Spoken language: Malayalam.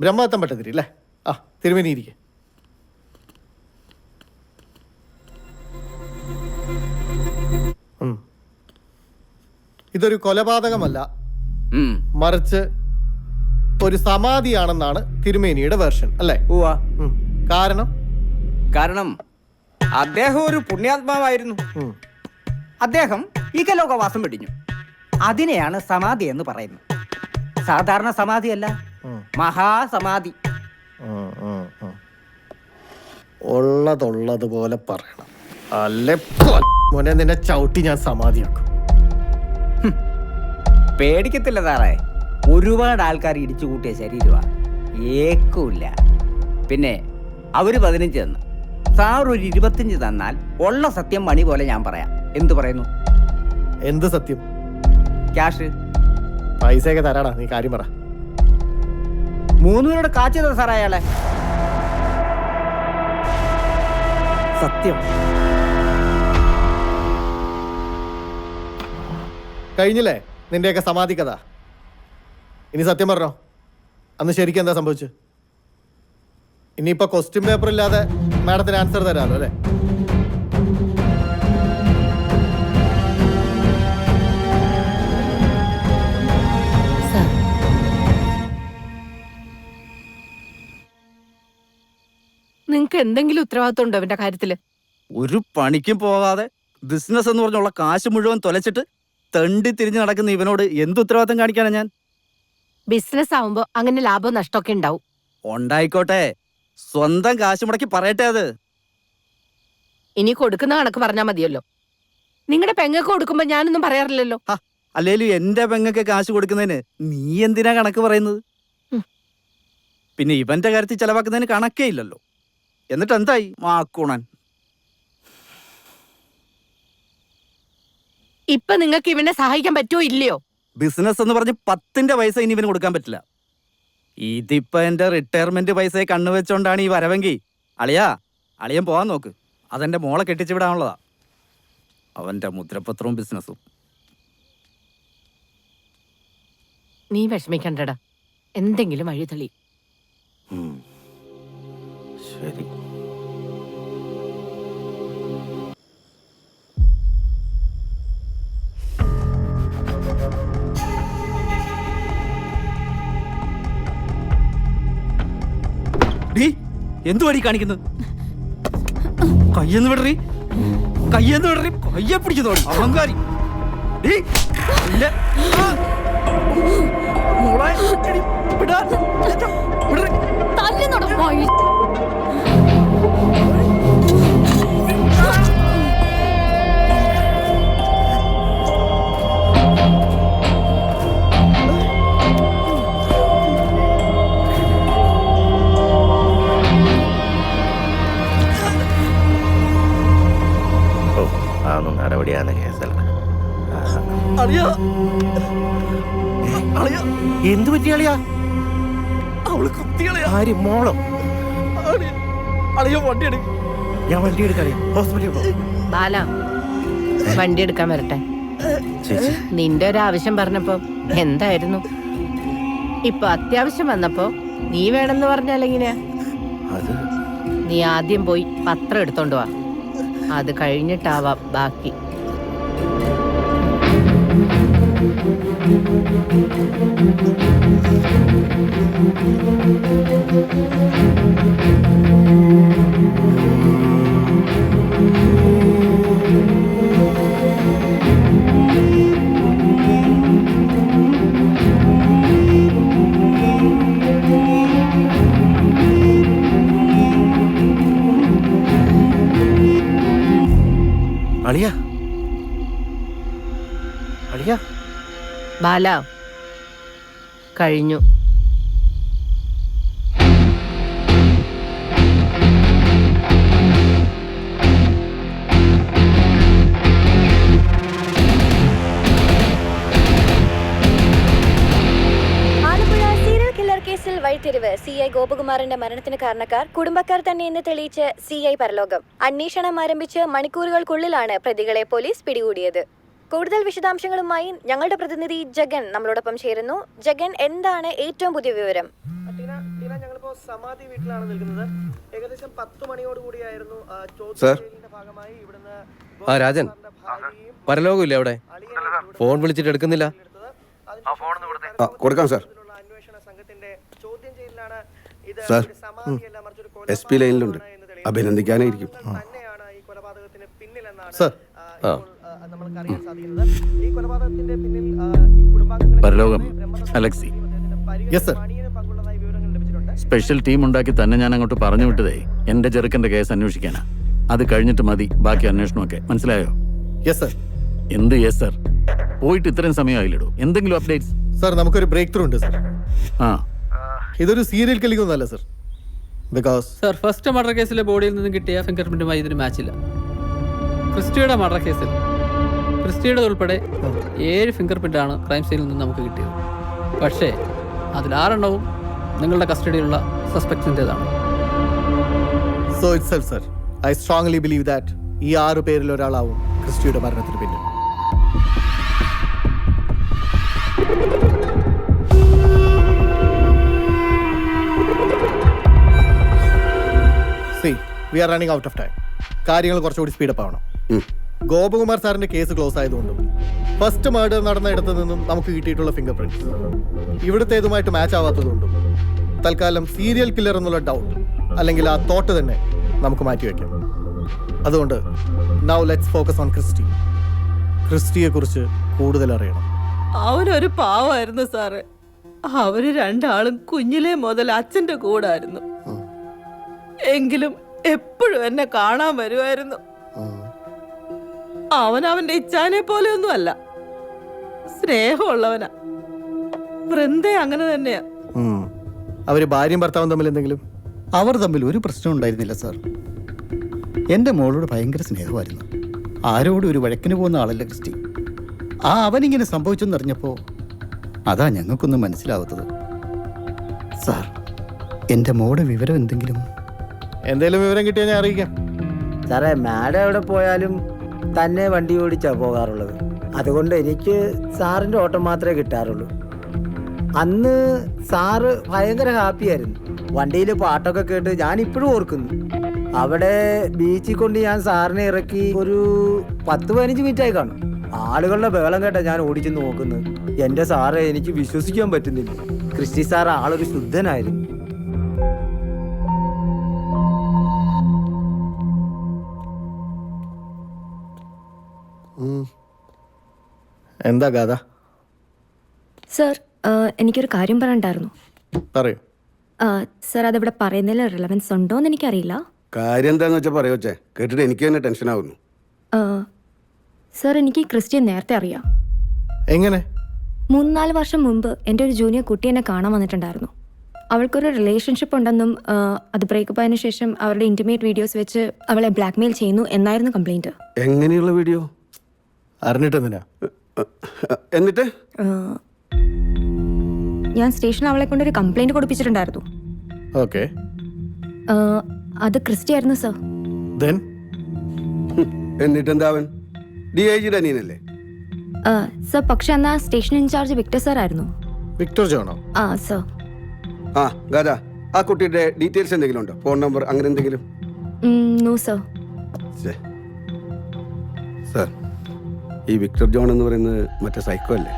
ബ്രഹ്മദത്തം ഭട്ടതിരി അല്ലേ? ആ, തിരുമേനി ഇരിക്കെ. ഇതൊരു കൊലപാതകമല്ല, മറിച്ച് ഒരു സമാധിയാണെന്നാണ് തിരുമേനിയുടെ വേർഷൻ അല്ലേ? കാരണം കാരണം അദ്ദേഹം ഒരു പുണ്യാത്മാവായിരുന്നു. അദ്ദേഹം ഇകലോകവാസം വെടിഞ്ഞു. അതിനെയാണ് സമാധി എന്ന് പറയുന്നത്. സാധാരണ സമാധിയല്ല, മഹാസമാധി. ഉള്ളതുള്ളതുപോലെ പറയണം, അല്ലെ മോനെ നിന്നെ ചവിട്ടി ഞാൻ സമാധിയാക്കും. പേടിക്കത്തില്ല സാറേ, ഒരുപാട് ആൾക്കാർ ഇടിച്ചു കൂട്ടിയ ശരീരമാണ്, ഏക്കുമില്ല. പിന്നെ അവര് 15 തന്നു, സാർ ഒരു 25 തന്നാൽ ഉള്ള സത്യം മണി പോലെ ഞാൻ പറയാം. എന്തു പറയുന്നു? എന്ത് സത്യം? ക്യാഷ് പൈസയൊക്കെ തരാടാ, നീ കാര്യം പറ. 3 പേരുടെ കാച്ചത് സാറേ അയാളെ. സത്യം കഴിഞ്ഞില്ലേ നിന്റെയൊക്കെ സമാധി കഥ? ഇനി സത്യം പറഞ്ഞോ, അന്ന് ശരിക്കും എന്താ സംഭവിച്ചു? ഇനിയിപ്പോ ക്വസ്റ്റ്യൻ പേപ്പർ ഇല്ലാതെ മാഡത്തിന് ആൻസർ തരാമല്ലോ അല്ലേ? നിങ്ങക്ക് എന്തെങ്കിലും ഉത്തരവാദിത്വം ഉണ്ടോ അവന്റെ കാര്യത്തില്? ഒരു പണിക്കും പോകാതെ ബിസിനസ് എന്ന് പറഞ്ഞുള്ള കാശ് മുഴുവൻ തൊലച്ചിട്ട് തണ്ടി തിരിഞ്ഞ് നടക്കുന്ന ഇവനോട് എന്ത് ഉത്തരവാദിത്തം കാണിക്കാനാ ഞാൻ? ബിസിനസ് ആവുമ്പോ അങ്ങനെ ലാഭവും നഷ്ടമൊക്കെ ഉണ്ടാവും. ഉണ്ടായിക്കോട്ടെ, സ്വന്തം കാശ് മുടക്കി പറയട്ടെ. അത് ഇനി കൊടുക്കുന്ന കണക്ക് പറഞ്ഞാൽ മതിയല്ലോ. നിങ്ങളുടെ പെങ്ങൾക്ക് കൊടുക്കുമ്പോ ഞാനൊന്നും പറയാറില്ലല്ലോ. അല്ലേലും എന്റെ പെങ്ങൾക്ക് കാശ് കൊടുക്കുന്നതിന് നീ എന്തിനാ കണക്ക് പറയുന്നത്? പിന്നെ ഇവന്റെ കാര്യത്തിൽ ചെലവാക്കുന്നതിന് കണക്കേ ഇല്ലല്ലോ. എന്നിട്ട് എന്തായി മാക്കൂണൻ? ഇപ്പൊ നിങ്ങൾക്ക് ഇവനെ സഹായിക്കാൻ പറ്റുമോ ഇല്ലയോ? ബിസിനസ് എന്ന് പറഞ്ഞ് 10ന്റെ പൈസ ഇനി ഇവന് കൊടുക്കാൻ പറ്റില്ല. ഇതിപ്പോ എന്റെ റിട്ടയർമെന്റ് പൈസയെ കണ്ണുവെച്ചോണ്ടാണ് ഈ വരവെങ്കിൽ അളിയൻ പോവാൻ നോക്ക്. അതെന്റെ മോളെ കെട്ടിച്ചു വിടാനുള്ളതാ. അവന്റെ മുദ്രപത്രവും ബിസിനസ്സും. നീ വിഷമിക്കണ്ടടാ, എന്തെങ്കിലും വഴി തെളി. ശരി. എന്തു വഴി കാണിക്കുന്നു? കയ്യെന്ന് വിടറി, കയ്യെ പിടിച്ചു തോന്നി അഹങ്കാരി. നടപടിയാന്ന് കേസല്ല. എന്തു പറ്റി അളിയാ? അവള് കുത്തിയളിയാ. ആര്? മോളോ? വണ്ടി എടുക്ക. ഞാൻ വണ്ടി എടുക്കാം, ഹോസ്പിറ്റലിൽ പോ. ബാല, വണ്ടി എടുക്കാൻ വരട്ടെ. നിന്റെ ഒരു ആവശ്യം പറഞ്ഞപ്പോ എന്തായിരുന്നു? ഇപ്പൊ അത്യാവശ്യം വന്നപ്പോ നീ വേണമെന്ന് പറഞ്ഞാലെങ്ങനെയാ? നീ ആദ്യം പോയി പത്രം എടുത്തോണ്ട് വാ, അത് കഴിഞ്ഞിട്ടാവാം ബാക്കി. ബാല, കഴിഞ്ഞു. വഴിത്തിരിവ് CI ഗോപകുമാറിന്റെ മരണത്തിന് കാരണക്കാർ കുടുംബക്കാർ തന്നെയെന്ന് തെളിയിച്ച് CI പരലോകം. അന്വേഷണം ആരംഭിച്ച് മണിക്കൂറുകൾക്കുള്ളിലാണ് പ്രതികളെ പോലീസ് പിടികൂടിയത്. കൂടുതൽ വിശദാംശങ്ങളുമായി ഞങ്ങളുടെ പ്രതിനിധി ജഗൻ നമ്മളോടൊപ്പം ചേരുന്നു. ജഗൻ, എന്താണ് ഏറ്റവും പുതിയ വിവരം? സമാധി വീട്ടിലാണ് നിൽക്കുന്നത്. ഏകദേശം 10 മണിയോടുകൂടിയായിരുന്നു സർ. ഭാഗമായി ഇവിടുന്ന് ആ രാജൻ, പരലോകമില്ലേ അവിടെ? ഫോൺ വിളിച്ചിട്ട് എടുക്കുന്നില്ല. കൊടുക്കാം സാർ. അന്വേഷണ സംഘത്തിന്റെ ചോദ്യം ചെയ്യലിലാണ് ഇത് സാർ. സമാധിയല്ല മറിച്ചൊരു SP ലൈനിലുണ്ട്. അഭിനന്ദിക്കാനായിരിക്കും. തന്നെയാണ് ഈ കൊലപാതകത്തിന് പിന്നിലെന്നാണ് സർ. നമ്മൾക്ക് അറിയാൻ സാധിക്കുന്നത്. ഈ കൊലപാതകത്തിന്റെ പിന്നിൽ ഈ കുടുംബാംഗങ്ങളെ പരലോകം അലക്സി യെസ് സർ. പങ്കുള്ളതായി വിവരങ്ങൾ ലഭിച്ചിട്ടുണ്ട്. സ്പെഷ്യൽ ടീം ഉണ്ടാക്കി തന്നെ ഞാൻ അങ്ങോട്ട് പറഞ്ഞു വിട്ടതേ എന്റെ ചെറുക്കന്റെ കേസ് അന്വേഷിക്കാനാ. അത് കഴിഞ്ഞിട്ട് മതി ബാക്കി അന്വേഷണമൊക്കെ. മനസ്സിലായോ? Yes sir. എന്ത് യെസ് സർ? പോയിട്ട് ഇത്രയും സമയമായില്ലടോ. എന്തെങ്കിലും അപ്ഡേറ്റ്സ്? സർ, നമുക്കൊരു ബ്രേക്ക് ത്രൂ ഉണ്ട് സർ. ആ, ഇതൊരു സീരിയൽ കില്ലിംഗ് ഒന്നുമല്ല sir. Because sir, first murder കേസിലെ ബോഡിയിൽ നിന്ന് കിട്ടിയ ഫിംഗർ പ്രിന്റുമായി ഇതിന് മാച്ചില്ല. ക്രിസ്റ്റിയുടെ മർഡർ കേസിൽ ക്രിസ്റ്റിയുടെ ഉൾപ്പെടെ 7 ഫിംഗർ പ്രിന്റാണ് ക്രൈം സീനിൽ നിന്ന് നമുക്ക് കിട്ടിയത്. പക്ഷേ അതിൽ 6 നിങ്ങളുടെ കസ്റ്റഡിയിലുള്ള സസ്പെക്ട്സിൻ്റെതാണ്. So itself sir, I strongly believe that ഈ 6 പേരിൽ ഒരാളാവും ക്രിസ്റ്റിയുടെ മരണത്തിന് പിന്നിൽ. See, we are running out of time. കാര്യങ്ങൾ കുറച്ചുകൂടി സ്പീഡപ്പ് ആവണം. ഗോപകുമാർ സാറിന്റെ കേസ് ക്ലോസ് ആയതുകൊണ്ടും ഫസ്റ്റ് മർഡർ നടന്ന ഇടത്തു നിന്നും നമുക്ക് കിട്ടിയിട്ടുള്ള ഫിംഗർ പ്രിന്റ്സ് ഇവിടുത്തേതുമായിട്ട് മാച്ച് ആവാത്തതുകൊണ്ടും തൽക്കാലം സീരിയൽ കില്ലർ എന്നുള്ള ഡൗട്ട് അല്ലെങ്കിൽ ആ തോട്ട് തന്നെ നമുക്ക് മാറ്റിവെക്കാം. അതുകൊണ്ട് now let's focus on Christy. ക്രിസ്റ്റിയെ കുറിച്ച് കൂടുതൽ അറിയണം. അവനൊരു പാവമായിരുന്നു സാറ്. അവര് 2 ആളും കുഞ്ഞിലേ മുതൽ അച്ഛന്റെ കൂടായിരുന്നു. എങ്കിലും എപ്പോഴും എന്നെ കാണാൻ വരുമായിരുന്നു. അവന്റെ ഇച്ഛാനെ പോലെ ഒന്നും അല്ല, സ്നേഹമുള്ളവനാ. വൃന്ദ അങ്ങനെ തന്നെയാ. അവര് ഭാര്യയും ഭർത്താവും തമ്മിൽ എന്തെങ്കിലും? അവർ തമ്മിൽ ഒരു പ്രശ്നം ഉണ്ടായിരുന്നില്ല സാർ. എൻ്റെ മോളോട് ഭയങ്കര സ്നേഹമായിരുന്നു. ആരോടും ഒരു വഴക്കിന് പോകുന്ന ആളല്ല ക്രിസ്റ്റി. അവനിങ്ങനെ സംഭവിച്ചെന്നറിഞ്ഞപ്പോൾ അതാ ഞങ്ങൾക്കൊന്നും മനസ്സിലാവാത്തത്. സാർ, എൻ്റെ മോളുടെ വിവരം എന്തെങ്കിലും വിവരം കിട്ടിയാൽ ഞാൻ അറിയിക്കാം. സാറേ, മാഡം എവിടെ പോയാലും തന്നെ വണ്ടി ഓടിച്ചാണ് പോകാറുള്ളത്. അതുകൊണ്ട് എനിക്ക് സാറിൻ്റെ ഓട്ടം മാത്രമേ കിട്ടാറുള്ളൂ. അന്ന് സാറ് ഭയങ്കര ഹാപ്പിയായിരുന്നു. വണ്ടിയിൽ പാട്ടൊക്കെ കേട്ട് ഞാൻ ഇപ്പോഴും ഓർക്കുന്നു. അവിടെ ബീച്ചിൽ കൊണ്ട് ഞാൻ സാറിനെ ഇറക്കി ഒരു 10-15 മിനിറ്റായി കാണും. ആളുകളുടെ ബഹളം കേട്ടാ ഞാൻ ഓടിച്ചു നോക്കുന്നത്. എൻ്റെ സാറെ, എനിക്ക് വിശ്വസിക്കാൻ പറ്റുന്നില്ല. ക്രിസ്റ്റി സാർ ആളൊരു ശുദ്ധനായിരുന്നു. എന്താ ഗാഥ? സർ, എനിക്കൊരു കാര്യം പറയണ്ടായിരുന്നു. പറയൂ. സർ, അതിവിടെ പറയുന്നതിൽ റിലവൻസ് ഉണ്ടോ എന്ന് എനിക്കറിയില്ല. കാര്യം എന്താന്ന് വെച്ചാൽ പറയോച്ചേ, കേട്ടിട്ട് എനിക്ക് തന്നെ ടെൻഷൻ ആവുന്നു. സർ, എനിക്ക് ക്രിസ്റ്റിയെ നേരത്തെ അറിയാം. എങ്ങനെ? 3-4 വർഷം മുമ്പ് എൻ്റെ ഒരു ജൂനിയർ കുട്ടി എന്നെ കാണാൻ വന്നിട്ടുണ്ടായിരുന്നു. അവൾക്കൊരു റിലേഷൻഷിപ്പ് ഉണ്ടെന്നും അത് ബ്രേക്കപ്പ് ആയതിനു ശേഷം അവരുടെ ഇൻറ്റിമേറ്റ് വീഡിയോസ് വെച്ച് അവളെ ബ്ലാക്ക്മെയിൽ ചെയ്യുന്നു എന്നായിരുന്നു കംപ്ലൈൻറ്റ്. എങ്ങനെയുള്ള വീഡിയോ? അറിഞ്ഞിട്ടെന്തിനാ? എന്നിട്ട് ഞാൻ സ്റ്റേഷനിൽ അവളെ കൊണ്ടൊരു കംപ്ലൈൻറ്റ് കൊടുപ്പിച്ചിട്ടുണ്ടായിരുന്നു. ഓക്കെ. അത് ക്രിസ്റ്റി ആയിരുന്നു സർ. എന്നിട്ടെന്താ? അവൻ DIGയുടെ അനിയനല്ലേ? സർ, പക്ഷെ അന്ന് ആ സ്റ്റേഷൻ ഇൻചാർജ് വിക്ടർ സാർ ആയിരുന്നു. വിക്ടർ ജോണോ? സർ. ഗാഥ, ആ കുട്ടിയുടെ ഡീറ്റെയിൽസ് എന്തെങ്കിലും ഉണ്ടോ? ഫോൺ നമ്പർ അങ്ങനെ എന്തെങ്കിലും? No sir. സാർ, ഈ വിക്ടർ ജോൺ എന്ന് പറയുന്നത് മറ്റേ സൈക്കോ അല്ലേ?